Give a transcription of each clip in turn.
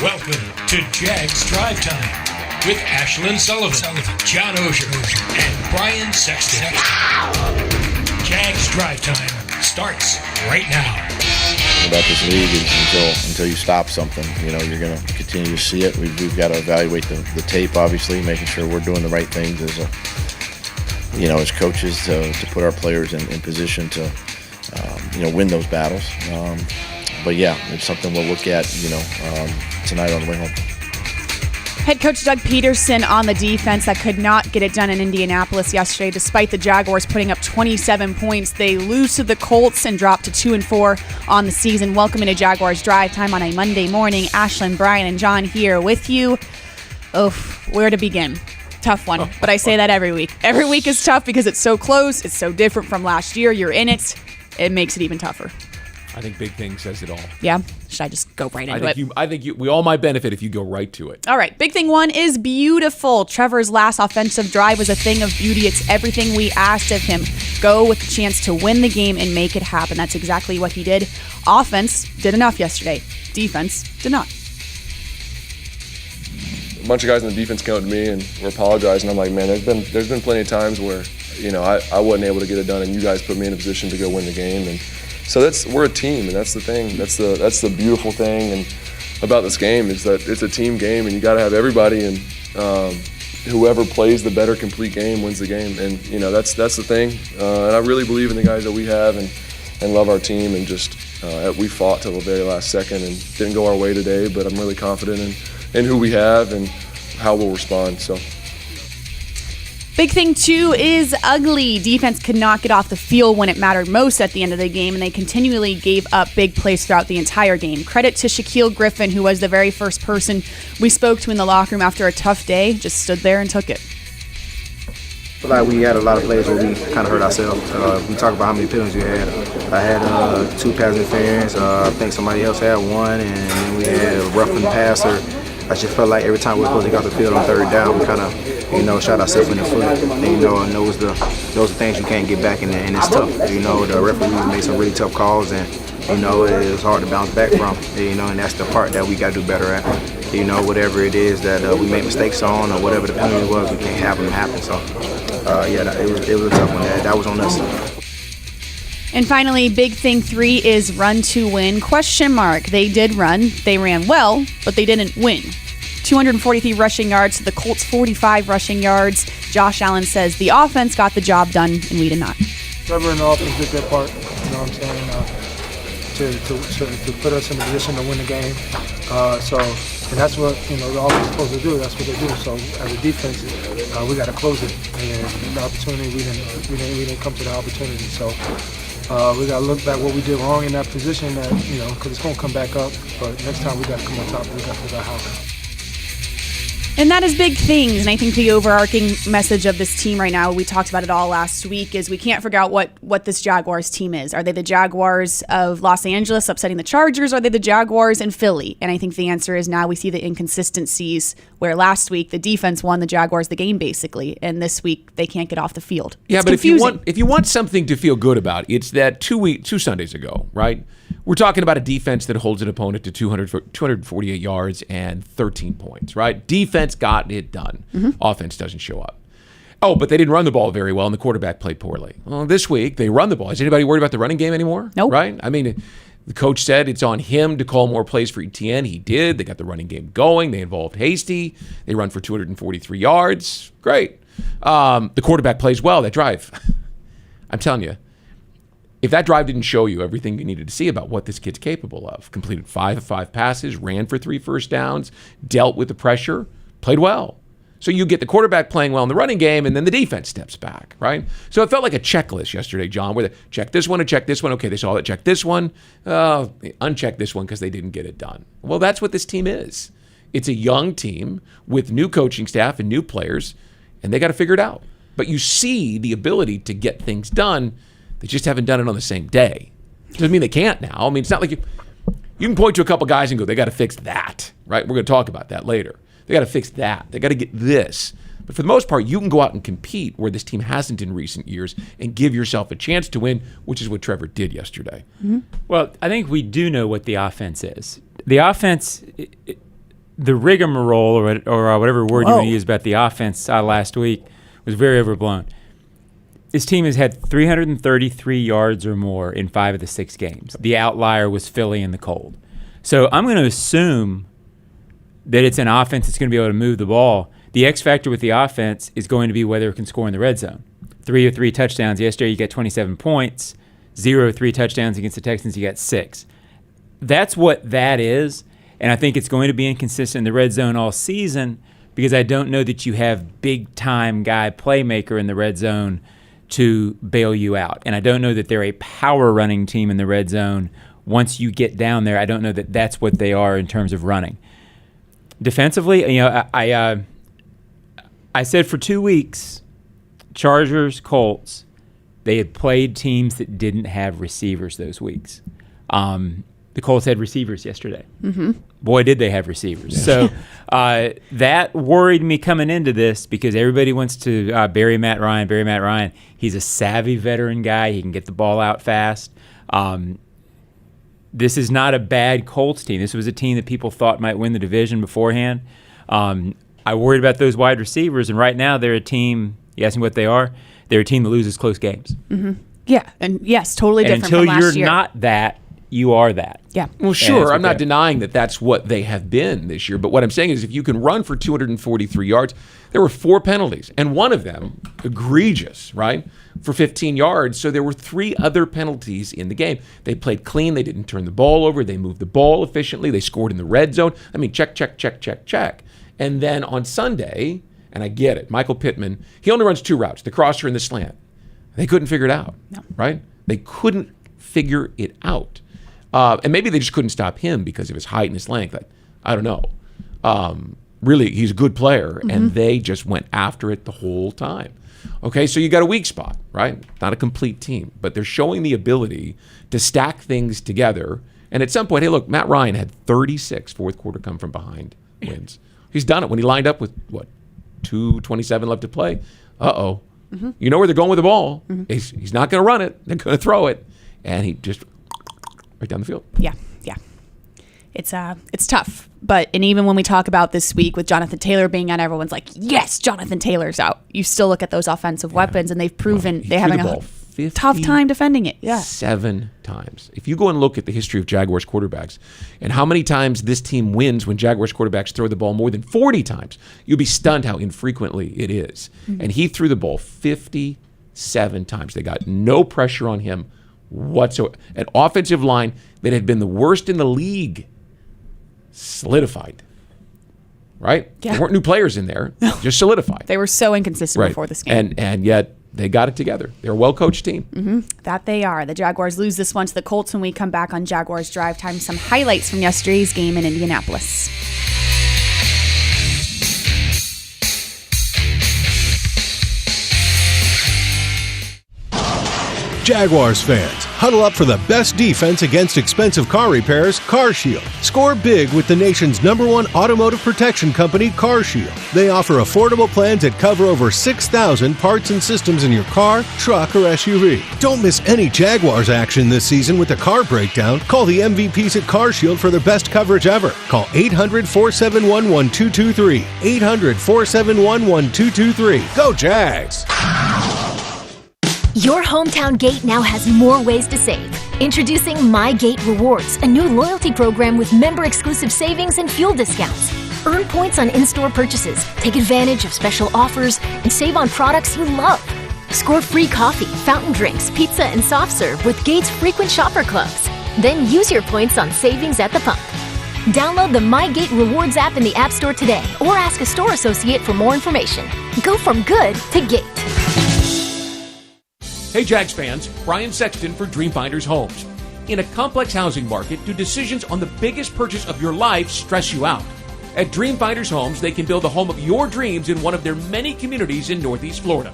Welcome to Jags Drive Time with Ashlyn Sullivan, John Oehser, and Brian Sexton. Jags Drive Time starts right now. About this league is until you stop something, you're going to continue to see it. We've got to evaluate the tape, obviously, making sure we're doing the right things as coaches to put our players in position to win those battles. But yeah, it's something we'll look at tonight on the way home. Head coach Doug Peterson on the defense that could not get it done in Indianapolis yesterday. Despite the Jaguars putting up 27 points, they lose to the Colts and drop to 2-4 on the season. Welcome into Jaguars Drive Time on a Monday morning. Ashlyn, Brian, and John here with you. Oh, where to begin? Tough one, but I say that every week. Every week is tough because it's so close. It's so different from last year. You're in it. It makes it even tougher. I think Big Thing says it all. Yeah? Should I just go right into it? I think we all might benefit if you go right to it. All right. Big Thing 1 is beautiful. Trevor's last offensive drive was a thing of beauty. It's everything we asked of him. Go with the chance to win the game and make it happen. That's exactly what he did. Offense did enough yesterday. Defense did not. A bunch of guys in the defense came up to me and were apologizing. I'm like, man, there's been plenty of times where, I wasn't able to get it done and you guys put me in a position to go win the game. And so we're a team, and that's the thing. That's the beautiful thing and about this game is that it's a team game, and you got to have everybody, and whoever plays the better complete game wins the game. And that's the thing. And I really believe in the guys that we have, and love our team, and just we fought till the very last second and didn't go our way today. But I'm really confident in who we have and how we'll respond. So. Big Thing 2 is ugly. Defense could not get off the field when it mattered most at the end of the game, and they continually gave up big plays throughout the entire game. Credit to Shaquille Griffin, who was the very first person we spoke to in the locker room after a tough day, just stood there and took it. I feel like we had a lot of plays where we kind of hurt ourselves. We talk about how many penalties we had. I had 2 pass interference. I think somebody else had 1, and then we had a roughing passer. I just felt like every time we were supposed to get off the field on third down, we kind of, shot ourselves in the foot. And those are things you can't get back, and it's tough. The referees made some really tough calls, and it was hard to bounce back from. And that's the part that we got to do better at. Whatever it is that we made mistakes on, or whatever the penalty was, we can't have them happen. So, it was a tough one. That was on us. And finally, Big Thing 3 is run to win, ? They did run. They ran well, but they didn't win. 243 rushing yards to the Colts' 45 rushing yards. Josh Allen says the offense got the job done, and we did not. Trevor and the offense did their part, to put us in a position to win the game. And that's what, the offense is supposed to do. That's what they do. So as a defense, we got to close it. And the opportunity, we didn't come to the opportunity. So we got to look back what we did wrong in that position, that because it's going to come back up. But next time we got to come on top. We got to figure out how. And that is Big Things. And I think the overarching message of this team right now, we talked about it all last week, is we can't figure out what this Jaguars team is. Are they the Jaguars of Los Angeles upsetting the Chargers? Or are they the Jaguars in Philly? And I think the answer is now we see the inconsistencies where last week the defense won the Jaguars the game, basically. And this week they can't get off the field. Yeah, it's but confusing. if you want something to feel good about, it's that 2 Sundays ago, right? We're talking about a defense that holds an opponent to 248 yards and 13 points, right? Defense got it done. Mm-hmm. Offense doesn't show up. Oh, but they didn't run the ball very well, and the quarterback played poorly. Well, this week, they run the ball. Is anybody worried about the running game anymore? Nope. Right? I mean, the coach said it's on him to call more plays for ETN. He did. They got the running game going. They involved Hasty. They run for 243 yards. Great. The quarterback plays well that drive. I'm telling you. If that drive didn't show you everything you needed to see about what this kid's capable of, completed 5 of 5 passes, ran for 3 first downs, dealt with the pressure, played well. So you get the quarterback playing well in the running game, and then the defense steps back, right? So it felt like a checklist yesterday, John, where they check this one and check this one. Okay, they saw that, check this one. Uncheck this one because they didn't get it done. Well, that's what this team is. It's a young team with new coaching staff and new players, and they got to figure it out. But you see the ability to get things done. They just haven't done it on the same day. Doesn't mean they can't now. I mean, it's not like you can point to a couple guys and go, they got to fix that, right? We're going to talk about that later. They got to fix that. They got to get this. But for the most part, you can go out and compete where this team hasn't in recent years and give yourself a chance to win, which is what Trevor did yesterday. Mm-hmm. Well, I think we do know what the offense is. The offense, the rigmarole or whatever word you want to use about the offense last week was very overblown. This team has had 333 yards or more in 5 of the 6 games. The outlier was Philly in the cold. So I'm going to assume that it's an offense that's going to be able to move the ball. The X factor with the offense is going to be whether it can score in the red zone. 3 of 3 touchdowns. Yesterday you got 27 points. 0 of 3 touchdowns against the Texans. You got 6. That's what that is. And I think it's going to be inconsistent in the red zone all season because I don't know that you have big-time guy playmaker in the red zone to bail you out. And I don't know that they're a power running team in the red zone. Once you get down there, I don't know that that's what they are in terms of running. Defensively, I said for 2 weeks, Chargers, Colts, they had played teams that didn't have receivers those weeks. The Colts had receivers yesterday. Mm-hmm. Boy, did they have receivers. So that worried me coming into this because everybody wants to bury Matt Ryan. He's a savvy veteran guy. He can get the ball out fast. This is not a bad Colts team. This was a team that people thought might win the division beforehand. I worried about those wide receivers, and right now they're a team, you ask me what they are, they're a team that loses close games. Mm-hmm. Yeah, and yes, totally different until from last you're year. not that, you are that. Yeah. Well, sure. I'm not denying that that's what they have been this year. But what I'm saying is if you can run for 243 yards, there were 4 penalties. And one of them, egregious, right, for 15 yards. So there were 3 other penalties in the game. They played clean. They didn't turn the ball over. They moved the ball efficiently. They scored in the red zone. I mean, check. And then on Sunday, and I get it, Michael Pittman, he only runs 2 routes, the crosser and the slant. They couldn't figure it out, right? They couldn't figure it out. And maybe they just couldn't stop him because of his height and his length. I don't know. Really, he's a good player, and they just went after it the whole time. Okay, so you got a weak spot, right? Not a complete team, but they're showing the ability to stack things together. And at some point, hey, look, Matt Ryan had 36 fourth quarter come from behind wins. He's done it when he lined up with, 2:27 left to play. Uh-oh. Mm-hmm. You know where they're going with the ball. Mm-hmm. He's not going to run it. They're going to throw it. And he just... right down the field. Yeah. It's tough. And even when we talk about this week with Jonathan Taylor being out, everyone's like, yes, Jonathan Taylor's out. You still look at those offensive weapons, and they've proven they're having a tough time defending it. Yeah. 7 times. If you go and look at the history of Jaguars quarterbacks and how many times this team wins when Jaguars quarterbacks throw the ball more than 40 times, you'll be stunned how infrequently it is. Mm-hmm. And he threw the ball 57 times. They got no pressure on him whatsoever. An offensive line that had been the worst in the league solidified, right? Yeah. There weren't new players in there, just solidified. They were so inconsistent before this game. And yet they got it together. They're a well-coached team. Mm-hmm. That they are. The Jaguars lose this one to the Colts when we come back on Jaguars Drive Time. Some highlights from yesterday's game in Indianapolis. Jaguars fans, huddle up for the best defense against expensive car repairs, CarShield. Score big with the nation's #1 automotive protection company, CarShield. They offer affordable plans that cover over 6,000 parts and systems in your car, truck, or SUV. Don't miss any Jaguars action this season with a car breakdown. Call the MVPs at CarShield for their best coverage ever. Call 800-471-1223. 800-471-1223. Go Jags! Your hometown gate now has more ways to save. Introducing My Gate Rewards, a new loyalty program with member-exclusive savings and fuel discounts. Earn points on in-store purchases, take advantage of special offers, and save on products you love. Score free coffee, fountain drinks, pizza, and soft serve with Gate's frequent shopper clubs. Then use your points on savings at the pump. Download the My Gate Rewards app in the App Store today or ask a store associate for more information. Go from good to Gate. Hey Jags fans, Brian Sexton for Dreamfinders Homes. In a complex housing market, do decisions on the biggest purchase of your life stress you out? At Dreamfinders Homes, they can build the home of your dreams in one of their many communities in Northeast Florida.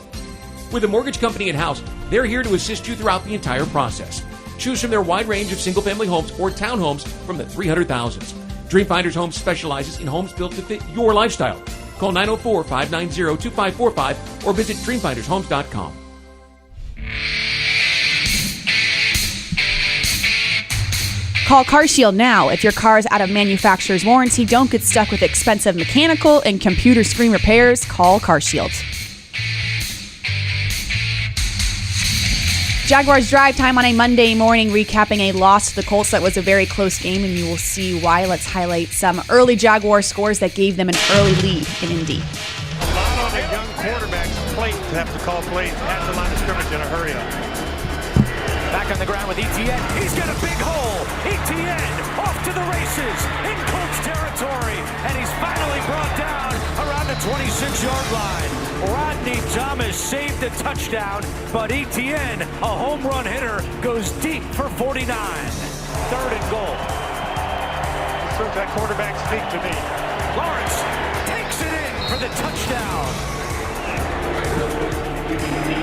With a mortgage company in-house, they're here to assist you throughout the entire process. Choose from their wide range of single-family homes or townhomes from the 300,000s. Dreamfinders Homes specializes in homes built to fit your lifestyle. Call 904-590-2545 or visit dreamfindershomes.com. Call CarShield now. If your car is out of manufacturer's warranty, don't get stuck with expensive mechanical and computer screen repairs. Call CarShield. Jaguars Drive Time on a Monday morning, recapping a loss to the Colts that was a very close game, and you will see why. Let's highlight some early Jaguar scores that gave them an early lead in Indy. A lot on a young quarterback's plate to have to call plays at the line of scrimmage in a hurry up. Back on the ground with Etienne. He's got a big hole. Etienne off to the races in Colts territory, and he's finally brought down around the 26-yard line. Rodney Thomas saved a touchdown, but Etienne, a home run hitter, goes deep for 49. 3rd and goal. Serves that quarterback speak to me. Lawrence takes it in for the touchdown.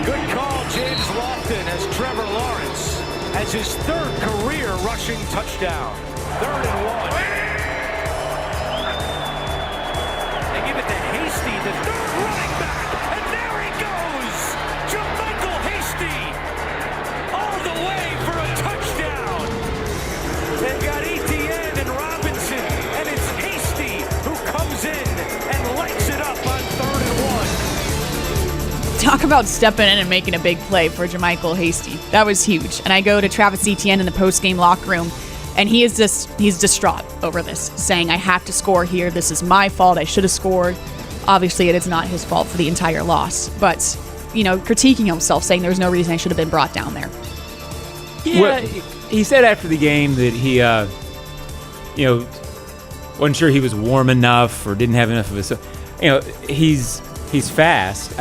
Good call, James Lofton, as Trevor Lawrence has his 3rd career rushing touchdown. 3rd and 1. They give it to Hasty, the 3rd running back, and there he goes! Jermichael Hasty, all the way for a touchdown. They've got Etienne and Robinson, and it's Hasty who comes in and lights it up on 3rd and 1. Talk about stepping in and making a big play for Jermichael Hasty. That was huge. And I go to Travis Etienne in the post-game locker room, and he's distraught over this, saying, I have to score here. This is my fault. I should have scored. Obviously, it is not his fault for the entire loss. But, critiquing himself, saying there was no reason I should have been brought down there. Yeah, he said after the game that he, wasn't sure he was warm enough or didn't have enough of a... he's fast.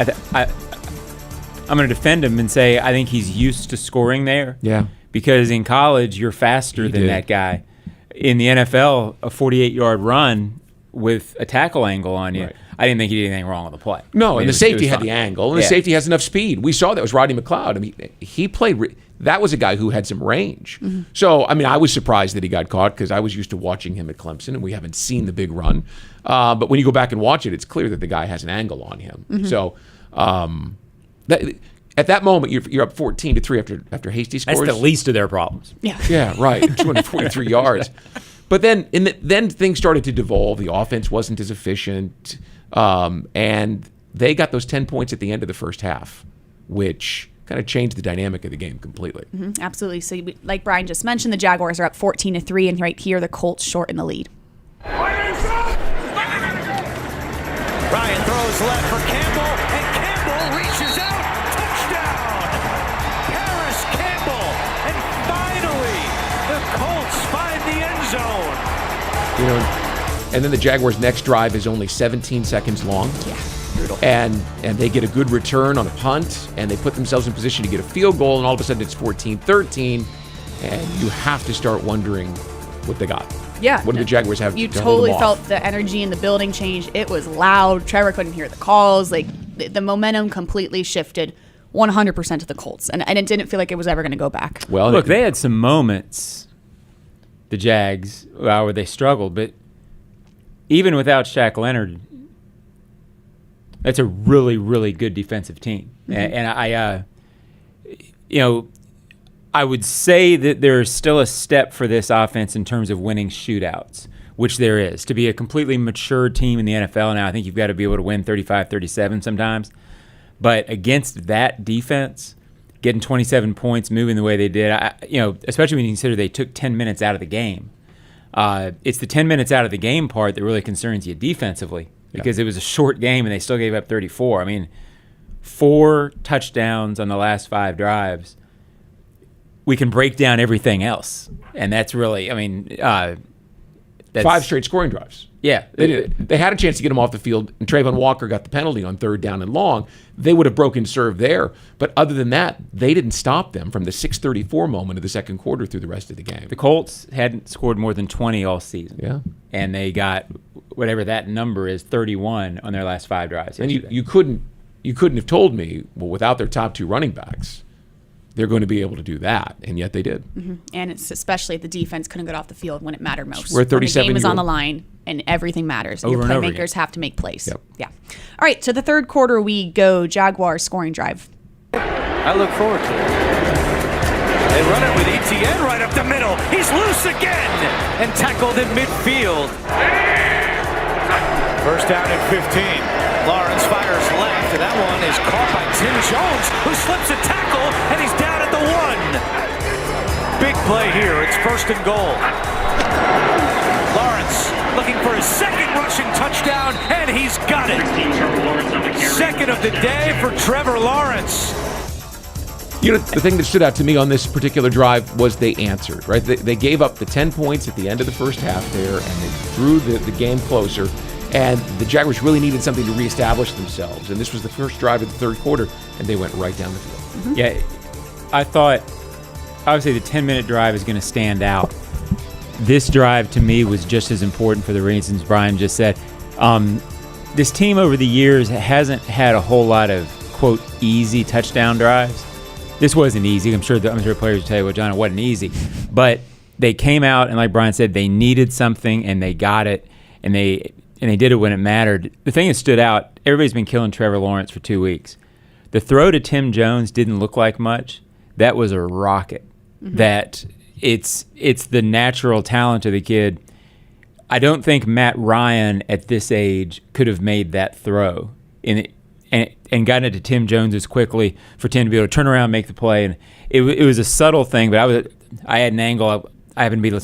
I'm going to defend him and say I think he's used to scoring there. Yeah. Because in college, you're faster than that guy. In the NFL, a 48-yard run with a tackle angle on you, right. I didn't think he did anything wrong with the play. No, and the safety had the angle, and the safety has enough speed. We saw that was Rodney McLeod. I mean, he played. That was a guy who had some range. Mm-hmm. So, I mean, I was surprised that he got caught because I was used to watching him at Clemson, and we haven't seen the big run. But when you go back and watch it, it's clear that the guy has an angle on him. Mm-hmm. So, at that moment, you're up 14-3 after Hasty scores. That's the least of their problems. Yeah. Yeah, right. 243 yards. But then things started to devolve. The offense wasn't as efficient, and they got those 10 points at the end of the first half, which kind of changed the dynamic of the game completely. Mm-hmm, absolutely. So, like Brian just mentioned, the Jaguars are up 14-3, and right here, the Colts short in the lead. Ryan throws left for Campbell, and Campbell reaches out. Touchdown! Paris Campbell, and finally, the Colts find the end zone. And then the Jaguars' next drive is only 17 seconds long. Yeah. Brutal. And they get a good return on a punt, and they put themselves in position to get a field goal, and all of a sudden it's 14-13, and you have to start wondering what they got. Yeah. What do the Jaguars have You to totally hold them off? felt the energy in the building change. It was loud. Trevor couldn't hear the calls. Like, the momentum completely shifted 100% to the Colts, and it didn't feel like it was ever going to go back. Well, look, they had some moments, the Jags, where they struggled, but even without Shaq Leonard, that's a really, really good defensive team. Mm-hmm. And I would say that there's still a step for this offense in terms of winning shootouts, which there is. To be a completely mature team in the NFL now, I think you've got to be able to win 35-37 sometimes. But against that defense, getting 27 points, moving the way they did, especially when you consider they took 10 minutes out of the game. It's the 10 minutes out of the game part that really concerns you defensively because it was a short game and they still gave up 34. I mean, 4 touchdowns on the last 5 drives. We can break down everything else, and that's really, that's 5 straight scoring drives. Yeah. They had a chance to get him off the field, and Trayvon Walker got the penalty on 3rd down and long. They would have broken serve there, but other than that, they didn't stop them from the 6:34 moment of the second quarter through the rest of the game. The Colts hadn't scored more than 20 all season. Yeah. And they got, whatever that number is, 31 on their last 5 drives. And you couldn't have told me, well, without their top 2 running backs, they're going to be able to do that, and yet they did. Mm-hmm. And it's especially the defense couldn't get off the field when it mattered most. We're 37 when the game is on the line and everything matters. And your playmakers have to make plays. Yep. Yeah. All right, to the third quarter we go. Jaguars scoring drive. I look forward to it. They run it with Etienne right up the middle. He's loose again and tackled in midfield. First down and 15. Lawrence fires left, and that one is caught by Tim Jones, who slips a tackle, and he's down at the 1. Big play here. It's first and goal. Lawrence looking for his second rushing touchdown, and he's got it. Second of the day for Trevor Lawrence. You know, the thing that stood out to me on this particular drive was they answered, right? They gave up the 10 points at the end of the first half there, and they drew the game closer. And the Jaguars really needed something to reestablish themselves. And this was the first drive of the third quarter, and they went right down the field. Yeah, I thought, obviously, the 10-minute drive is going to stand out. This drive, to me, was just as important for the reasons Brian just said. This team over the years hasn't had a whole lot of, quote, easy touchdown drives. This wasn't easy. I'm sure players will tell you, well, John, it wasn't easy. But they came out, and like Brian said, they needed something, and they got it, and they did it when it mattered. The thing that stood out, everybody's been killing Trevor Lawrence for 2 weeks. The throw to Tim Jones didn't look like much. That was a rocket. That it's the natural talent of the kid. I don't think Matt Ryan at this age could have made that throw and gotten it to Tim Jones as quickly for Tim to be able to turn around and make the play. And it was a subtle thing, but I had an angle. I happened to be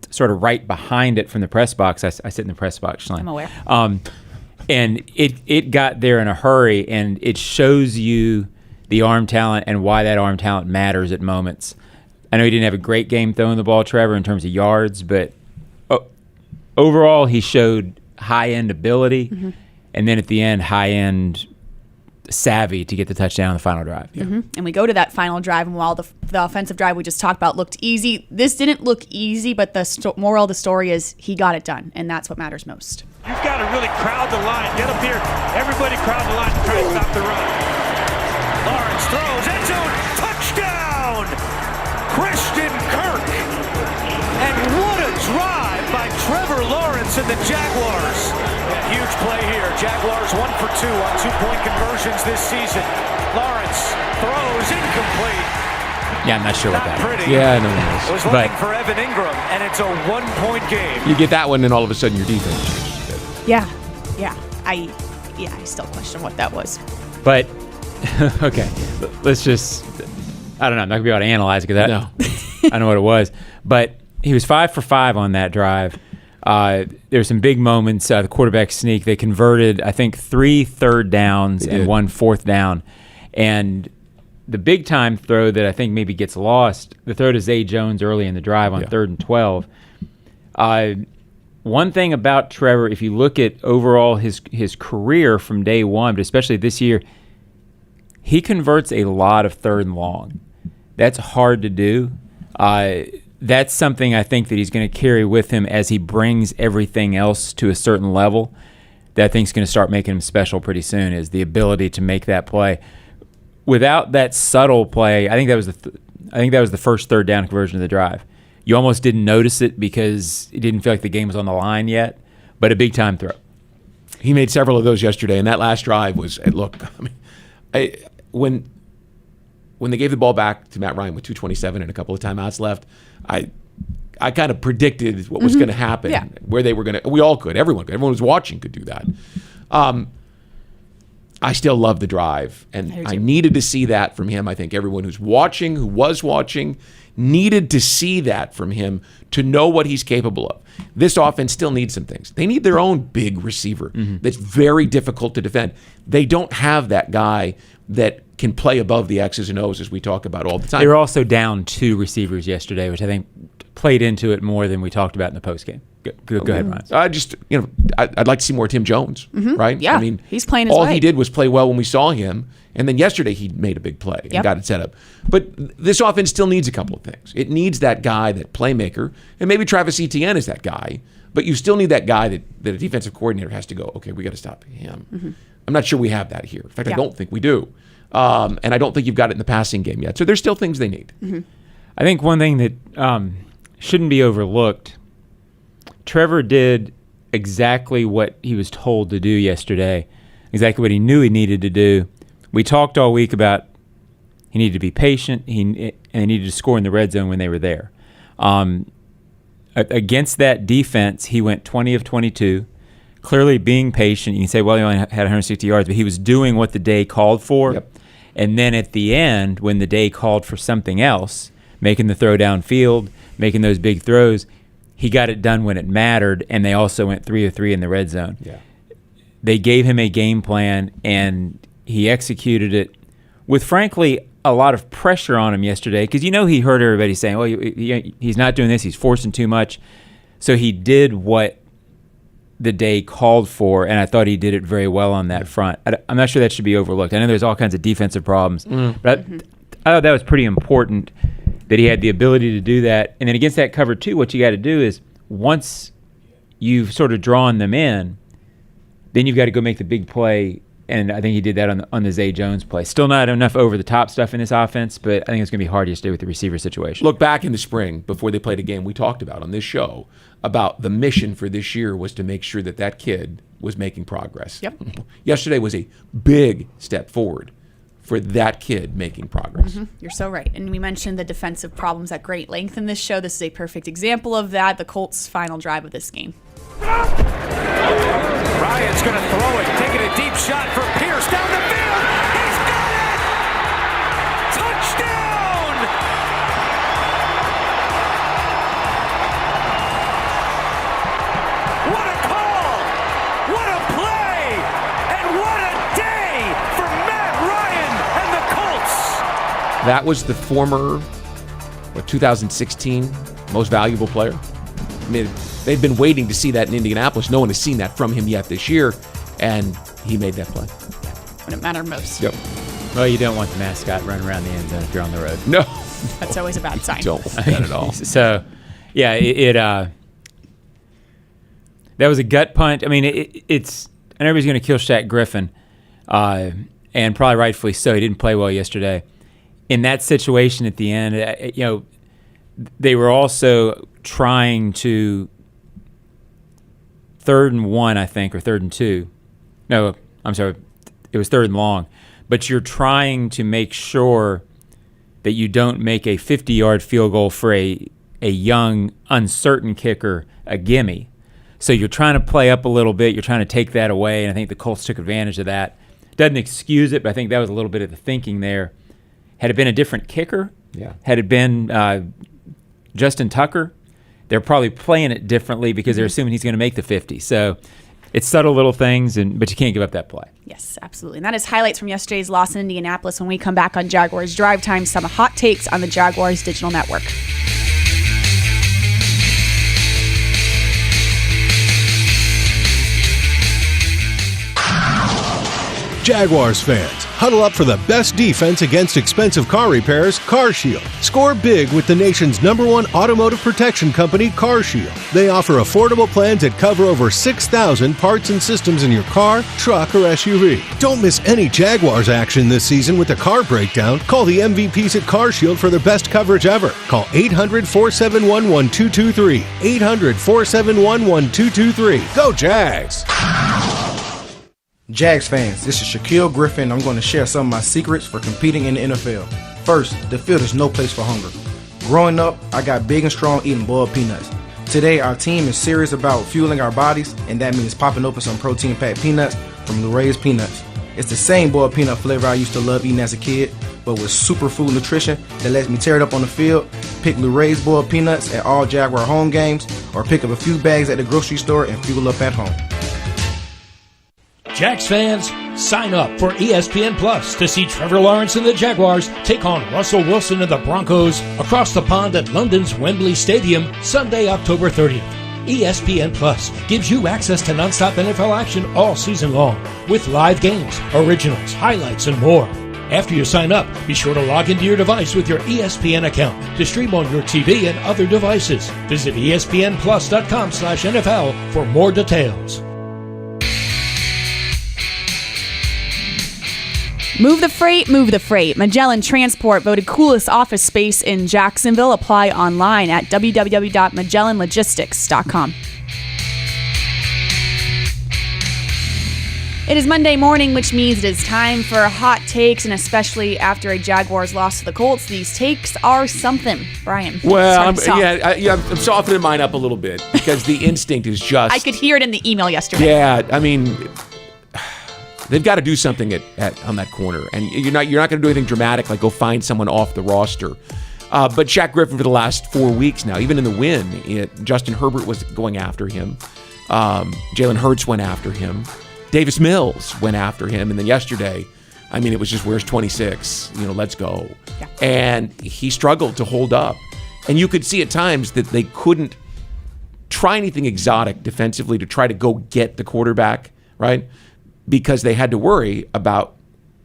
sort of right behind it from the press box. I sit in the press box. I'm aware. And it got there in a hurry, and it shows you the arm talent and why that arm talent matters at moments. I know he didn't have a great game throwing the ball, Trevor, in terms of yards, but overall he showed high-end ability, and then at the end, high-end savvy to get the touchdown on the final drive. And we go to that final drive, and while the offensive drive we just talked about looked easy, this didn't look easy, but the moral of the story is he got it done, and that's what matters most. You've got to really crowd the line. Get up here. Everybody crowd the line to try to stop the run. Lawrence throws. End zone. Touchdown! Christian Kirk. And what a drive by Trevor Lawrence and the Jaguars. A huge play here. Jaguars 1 for 2 on 2-point conversions this season. Lawrence throws incomplete. Yeah, I'm not sure what that pretty. Yeah, no one knows. Was looking for Evan Ingram, and it's a 1-point game. You get that one, and all of a sudden your defense changes a bit. Yeah. I still question what that was. But, okay, let's just, I don't know, I'm not going to be able to analyze it because I know what it was. But he was 5 for 5 on that drive. There were some big moments. The quarterback sneak, they converted, I think, 3 third downs and 1 fourth down. And the big-time throw that I think maybe gets lost, the throw to Zay Jones early in the drive on 3rd and 12. One thing about Trevor, if you look at overall his career from day one, but especially this year, he converts a lot of 3rd and long. That's hard to do. That's something I think that he's going to carry with him as he brings everything else to a certain level that I think is going to start making him special pretty soon, is the ability to make that play. Without that subtle play, I think that was the first 3rd down conversion of the drive. You almost didn't notice it because it didn't feel like the game was on the line yet, but a big-time throw. He made several of those yesterday, and that last drive was, look, when they gave the ball back to Matt Ryan with 2:27 and a couple of timeouts left, I kind of predicted what was going to happen, where they were going to. We all could. Everyone could. Everyone who was watching could do that. I still love the drive, and I needed to see that from him. I think everyone who was watching, needed to see that from him to know what he's capable of. This offense still needs some things. They need their own big receiver that's very difficult to defend. They don't have that guy that can play above the X's and O's, as we talk about all the time. They were also down 2 receivers yesterday, which I think played into it more than we talked about in the postgame. Go ahead, Ryan. I'd like to see more Tim Jones, right? Yeah, I mean, he's playing his all way. he did was play well when we saw him, and then yesterday he made a big play and got it set up. But this offense still needs a couple of things. It needs that guy, that playmaker, and maybe Travis Etienne is that guy, but you still need that guy that a defensive coordinator has to go, okay, we got to stop him. I'm not sure we have that here. In fact, I don't think we do. And I don't think you've got it in the passing game yet. So there's still things they need. I think one thing that shouldn't be overlooked, Trevor did exactly what he was told to do yesterday, exactly what he knew he needed to do. We talked all week about He needed to be patient. And he needed to score in the red zone when they were there. Against that defense, he went 20 of 22. Clearly being patient. You can say, well, he only had 160 yards, but he was doing what the day called for. Yep. And then at the end, when the day called for something else, making the throw downfield, making those big throws, he got it done when it mattered, and they also went 3 of 3 in the red zone. Yeah. They gave him a game plan, and he executed it with, frankly, a lot of pressure on him yesterday, because he heard everybody saying, well, he's not doing this, he's forcing too much. So he did what the day called for, and I thought he did it very well on that front. I'm not sure that should be overlooked. I know there's all kinds of defensive problems, but I thought that was pretty important that he had the ability to do that. And then against that cover two, what you got to do is once you've sort of drawn them in, then you've got to go make the big play, and I think he did that on the Zay Jones play. Still not enough over-the-top stuff in this offense, but I think it's going to be hard yesterday with the receiver situation. Look, back in the spring, before they played a game, we talked about on this show about the mission for this year was to make sure that kid was making progress. Yep. Yesterday was a big step forward for that kid making progress. You're so right. And we mentioned the defensive problems at great length in this show. This is a perfect example of that, the Colts' final drive of this game. Ryan's going to throw it, taking a deep shot for Pierce down the field. He's got it! Touchdown! What a call! What a play! And what a day for Matt Ryan and the Colts! That was the former 2016 most valuable player. I mean, they've been waiting to see that in Indianapolis. No one has seen that from him yet this year, and he made that play. When it mattered most. Yep. Well, you don't want the mascot running around the end zone if you're on the road. No. That's always a bad sign. Don't want that at all. So, yeah, that was a gut punch. I mean, it's and everybody's going to kill Shaq Griffin, and probably rightfully so. He didn't play well yesterday. In that situation at the end, they were also trying to 3rd and 1, I think, or 3rd and 2. No, I'm sorry. It was 3rd and long. But you're trying to make sure that you don't make a 50-yard field goal for a young, uncertain kicker a gimme. So you're trying to play up a little bit. You're trying to take that away, and I think the Colts took advantage of that. Doesn't excuse it, but I think that was a little bit of the thinking there. Had it been a different kicker, had it been Justin Tucker, they're probably playing it differently because they're assuming he's going to make the 50. So it's subtle little things, but you can't give up that play. Yes, absolutely. And that is highlights from yesterday's loss in Indianapolis. When we come back on Jaguars Drive Time, some hot takes on the Jaguars Digital Network. Jaguars fans, huddle up for the best defense against expensive car repairs, CarShield. Score big with the nation's #1 automotive protection company, CarShield. They offer affordable plans that cover over 6,000 parts and systems in your car, truck, or SUV. Don't miss any Jaguars action this season with a car breakdown. Call the MVPs at CarShield for their best coverage ever. Call 800-471-1223. 800-471-1223. Go Jags! Jags fans, this is Shaquille Griffin. I'm going to share some of my secrets for competing in the NFL. First, the field is no place for hunger. Growing up, I got big and strong eating boiled peanuts. Today, our team is serious about fueling our bodies, and that means popping open some protein-packed peanuts from Luray's Peanuts. It's the same boiled peanut flavor I used to love eating as a kid, but with superfood nutrition that lets me tear it up on the field. Pick Luray's boiled peanuts at all Jaguar home games, or pick up a few bags at the grocery store and fuel up at home. Jags fans, sign up for ESPN Plus to see Trevor Lawrence and the Jaguars take on Russell Wilson and the Broncos across the pond at London's Wembley Stadium Sunday, October 30th. ESPN Plus gives you access to nonstop NFL action all season long with live games, originals, highlights, and more. After you sign up, be sure to log into your device with your ESPN account to stream on your TV and other devices. Visit ESPNplus.com/NFL for more details. Move the freight, move the freight. Magellan Transport voted coolest office space in Jacksonville. Apply online at www.magellanlogistics.com. It is Monday morning, which means it is time for hot takes, and especially after a Jaguars loss to the Colts, these takes are something. Brian. Well, I'm softening mine up a little bit because the instinct is just. I could hear it in the email yesterday. Yeah, I mean, they've got to do something on that corner, and you're not going to do anything dramatic like go find someone off the roster. But Shaq Griffin for the last 4 weeks now, even in the win, Justin Herbert was going after him. Jalen Hurts went after him. Davis Mills went after him. And then yesterday, I mean, it was just, where's 26? Let's go. Yeah. And he struggled to hold up. And you could see at times that they couldn't try anything exotic defensively to try to go get the quarterback, right? Because they had to worry about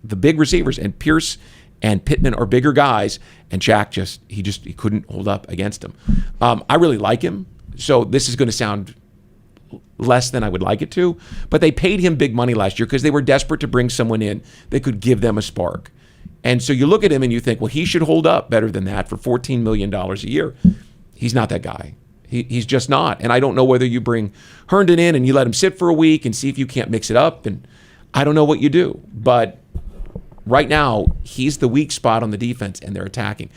the big receivers. And Pierce and Pittman are bigger guys. And Shaq he couldn't hold up against them. I really like him. So this is going to sound less than I would like it to, but they paid him big money last year because they were desperate to bring someone in that could give them a spark. And so you look at him and you think, well, he should hold up better than that for $14 million a year. He's not that guy. He's just not. And I don't know whether you bring Herndon in and you let him sit for a week and see if you can't mix it up. And I don't know what you do. But right now, he's the weak spot on the defense and they're attacking.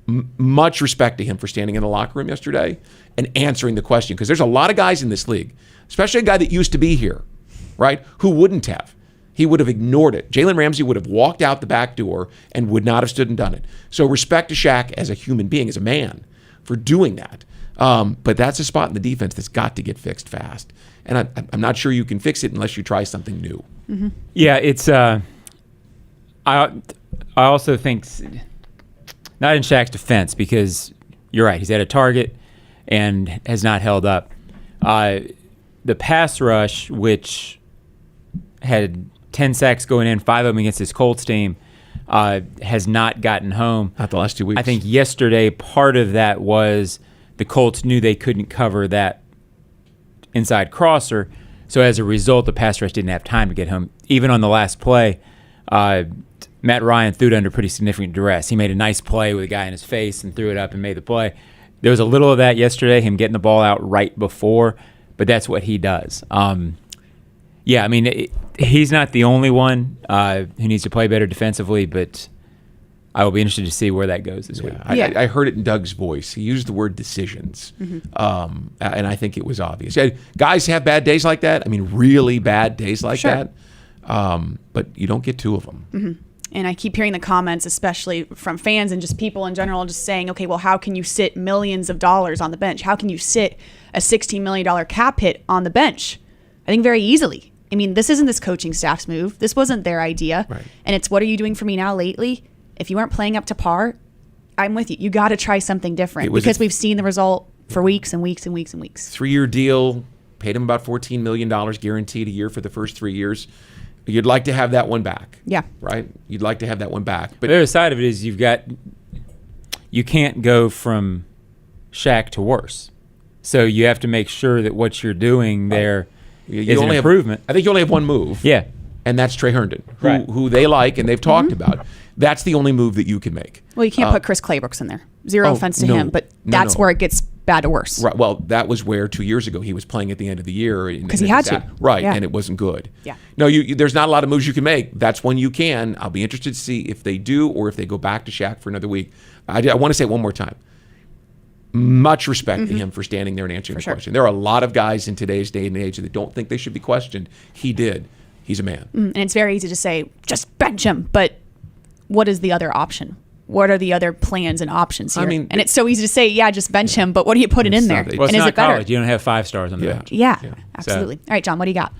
Much respect to him for standing in the locker room yesterday and answering the question, because there's a lot of guys in this league, especially a guy that used to be here, right, who wouldn't have. He would have ignored it. Jalen Ramsey would have walked out the back door and would not have stood and done it. So respect to Shaq as a human being, as a man, for doing that. But that's a spot in the defense that's got to get fixed fast. And I'm not sure you can fix it unless you try something new. Mm-hmm. Yeah, it's I also think, not in Shaq's defense, because you're right, he's had a target and has not held up. The pass rush, which had 10 sacks going in, 5 of them against this Colts team, has not gotten home. Not the last 2 weeks. I think yesterday part of that was the Colts knew they couldn't cover that inside crosser, so as a result, the pass rush didn't have time to get home. Even on the last play, Matt Ryan threw it under pretty significant duress. He made a nice play with a guy in his face and threw it up and made the play. There was a little of that yesterday, him getting the ball out right before, but that's what he does. Yeah, I mean, he's not the only one who needs to play better defensively, but I will be interested to see where that goes this week. I heard it in Doug's voice. He used the word decisions, and I think it was obvious. Yeah, guys have bad days like that. I mean, really bad days like that, but you don't get 2 of them. Mm-hmm. And I keep hearing the comments, especially from fans and just people in general, just saying, okay, well, how can you sit millions of dollars on the bench? How can you sit a $16 million cap hit on the bench? I think very easily. I mean, this isn't this coaching staff's move. This wasn't their idea. Right. And it's, what are you doing for me now lately? If you weren't playing up to par, I'm with you. You got to try something different because we've seen the result for weeks and weeks and weeks and weeks. 3-year deal, paid him about $14 million guaranteed a year for the first 3 years. You'd like to have that one back. Yeah. Right? You'd like to have that one back. But the other side of it is you can't go from Shaq to worse. So you have to make sure that what you're doing there is an improvement. I think you only have one move. Yeah. And that's Trey Herndon, Right. who they like and they've talked about. That's the only move that you can make. Well, you can't put Chris Claybrooks in there. Zero offense to him, but that's where it gets bad to worse. Right. Well, that was where 2 years ago he was playing at the end of the year. Because he had to. Right, yeah. and it wasn't good. Yeah. No, there's not a lot of moves you can make. That's one you can. I'll be interested to see if they do or if they go back to Shaq for another week. I want to say it one more time. Much respect to him for standing there and answering the question. There are a lot of guys in today's day and age that don't think they should be questioned. He did. He's a man. And it's very easy to say, just bench him. But what is the other option? What are the other plans and options here? I mean, and it's so easy to say, yeah, just bench him. But what are you putting in there? Well, it's and not is it better? college. You don't have 5 stars on the bench. Yeah, absolutely. All right, John, what do you got?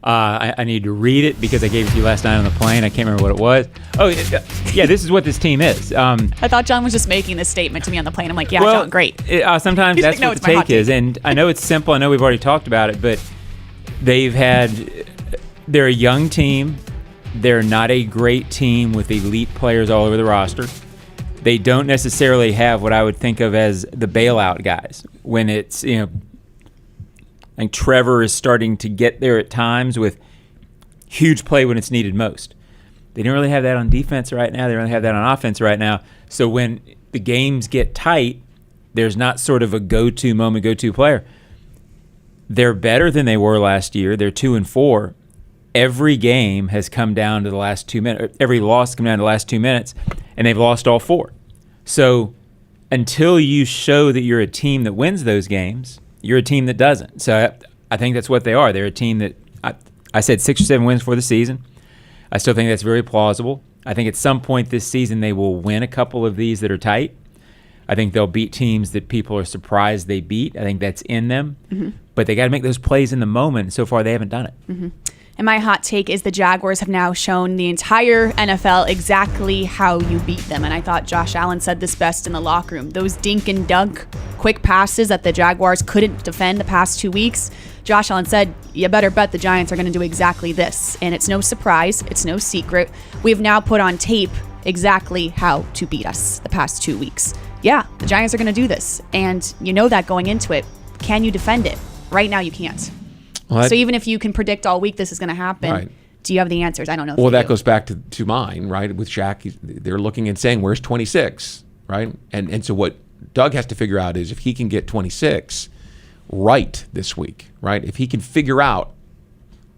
I need to read it because I gave it to you last night on the plane. I can't remember what it was. Oh, yeah, this is what this team is. I thought John was just making this statement to me on the plane. I'm like, yeah, John, great. Sometimes that's what the take is. And I know it's simple. I know we've already talked about it, but they're a young team. They're not a great team with elite players all over the roster. They don't necessarily have what I would think of as the bailout guys. When it's, I think Trevor is starting to get there at times with huge play when it's needed most. They don't really have that on defense right now. They don't really have that on offense right now. So when the games get tight, there's not sort of a go-to moment, go-to player. They're better than they were last year. They're 2-4. every game has come down to the last 2 minutes. Every loss come down to the last 2 minutes, and they've lost all 4. So until you show that you're a team that wins those games, you're a team that doesn't. So I think that's what they are. They're a team that I said 6 or 7 wins for the season. I still think that's very plausible. I think at some point this season they will win a couple of these that are tight. I think they'll beat teams that people are surprised they beat. I think that's in them. Mm-hmm. But they got to make those plays in the moment. So far, they haven't done it. Mm-hmm. And my hot take is the Jaguars have now shown the entire NFL exactly how you beat them. And I thought Josh Allen said this best in the locker room. Those dink and dunk quick passes that the Jaguars couldn't defend the past 2 weeks, Josh Allen said, you better bet the Giants are going to do exactly this. And it's no surprise. It's no secret. We've now put on tape exactly how to beat us the past 2 weeks. Yeah, the Giants are going to do this. And you know that going into it. Can you defend it? Right now, you can't. Well, so even if you can predict all week this is going to happen, right, do you have the answers? I don't know. Well, that goes back to mine, right? With Shaq, they're looking and saying, where's 26, right? And so what Doug has to figure out is if he can get 26 right this week, right? If he can figure out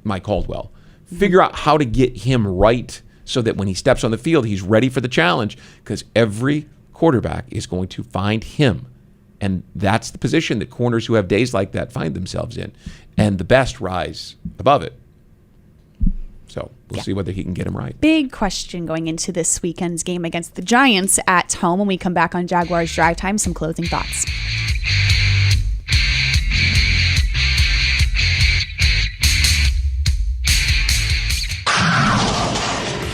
Mike Caldwell, figure out how to get him right so that when he steps on the field, he's ready for the challenge, because every quarterback is going to find him. And that's the position that corners who have days like that find themselves in. And the best rise above it. So we'll see whether he can get him right. Big question going into this weekend's game against the Giants at home. When we come back on Jaguars Drive Time, some closing thoughts.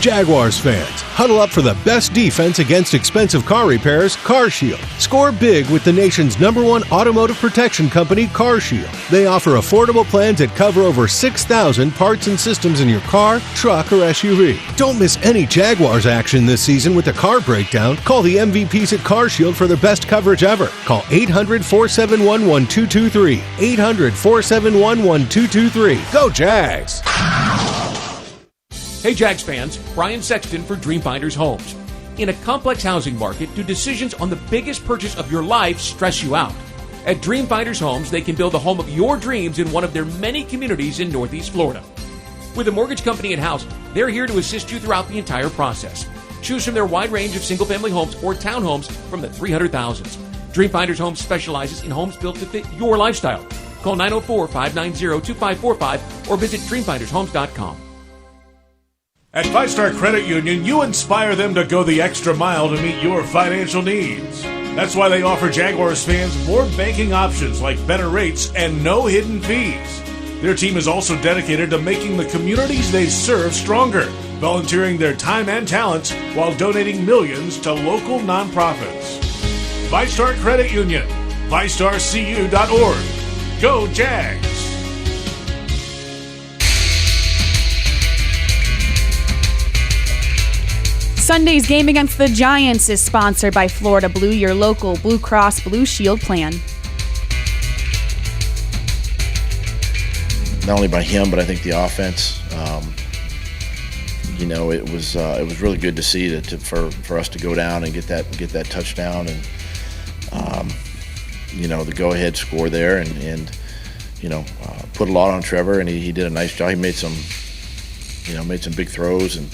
Jaguars fans, huddle up for the best defense against expensive car repairs, CarShield. Score big with the nation's #1 automotive protection company, CarShield. They offer affordable plans that cover over 6,000 parts and systems in your car, truck, or SUV. Don't miss any Jaguars action this season with a car breakdown. Call the MVPs at CarShield for the best coverage ever. Call 800-471-1223. 800-471-1223. Go Jags! Hey Jags fans, Brian Sexton for Dreamfinders Homes. In a complex housing market, do decisions on the biggest purchase of your life stress you out? At Dreamfinders Homes, they can build the home of your dreams in one of their many communities in Northeast Florida. With a mortgage company in-house, they're here to assist you throughout the entire process. Choose from their wide range of single-family homes or townhomes from the 300,000s. Dreamfinders Homes specializes in homes built to fit your lifestyle. Call 904-590-2545 or visit dreamfindershomes.com. At Five Star Credit Union, you inspire them to go the extra mile to meet your financial needs. That's why they offer Jaguars fans more banking options like better rates and no hidden fees. Their team is also dedicated to making the communities they serve stronger, volunteering their time and talents while donating millions to local nonprofits. Five Star Credit Union, FiveStarCU.org. Go Jags! Sunday's game against the Giants is sponsored by Florida Blue, your local Blue Cross Blue Shield plan. Not only by him, but I think the offense. It was really good to see for us to go down and get that touchdown and the go-ahead score there and put a lot on Trevor, and he did a nice job. He made some big throws and.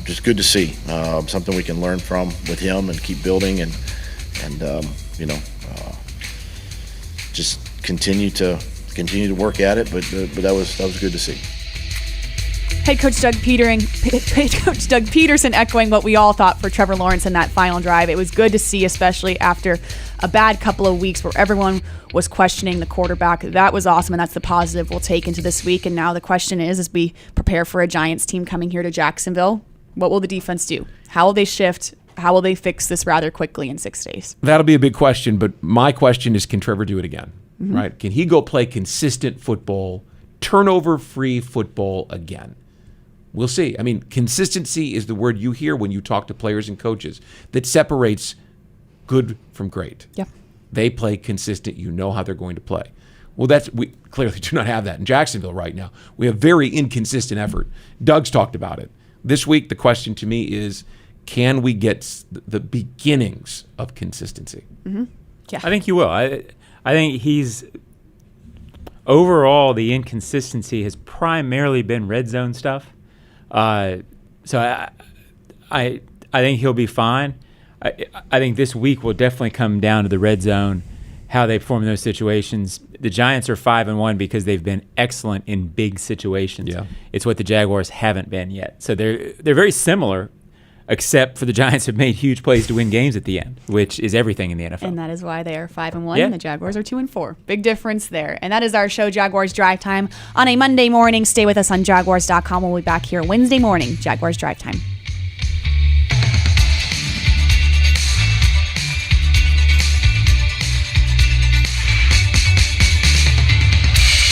Just good to see. Something we can learn from with him and keep building and just continue to work at it. But that was good to see. Head Coach Doug Peterson echoing what we all thought for Trevor Lawrence in that final drive. It was good to see, especially after a bad couple of weeks where everyone was questioning the quarterback. That was awesome, and that's the positive we'll take into this week. And now the question is, as we prepare for a Giants team coming here to Jacksonville, what will the defense do? How will they shift? How will they fix this rather quickly in 6 days? That'll be a big question, but my question is, can Trevor do it again? Mm-hmm. Right? Can he go play consistent football, turnover-free football again? We'll see. I mean, consistency is the word you hear when you talk to players and coaches that separates good from great. Yeah. They play consistent. You know how they're going to play. Well, we clearly do not have that in Jacksonville right now. We have very inconsistent effort. Doug's talked about it. This week, the question to me is, can we get the beginnings of consistency? Mm-hmm. Yeah. I think you will. I think he's overall, the inconsistency has primarily been red zone stuff. So I think he'll be fine. I think this week will definitely come down to the red zone, how they perform in those situations. The Giants are 5-1 because they've been excellent in big situations. Yeah. It's what the Jaguars haven't been yet. So they're very similar, except for the Giants have made huge plays to win games at the end, which is everything in the NFL. And that is why they are 5-1 Yeah. and the Jaguars are 2-4. Big difference there. And that is our show, Jaguars Drive Time, on a Monday morning. Stay with us on Jaguars.com. We'll be back here Wednesday morning, Jaguars Drive Time.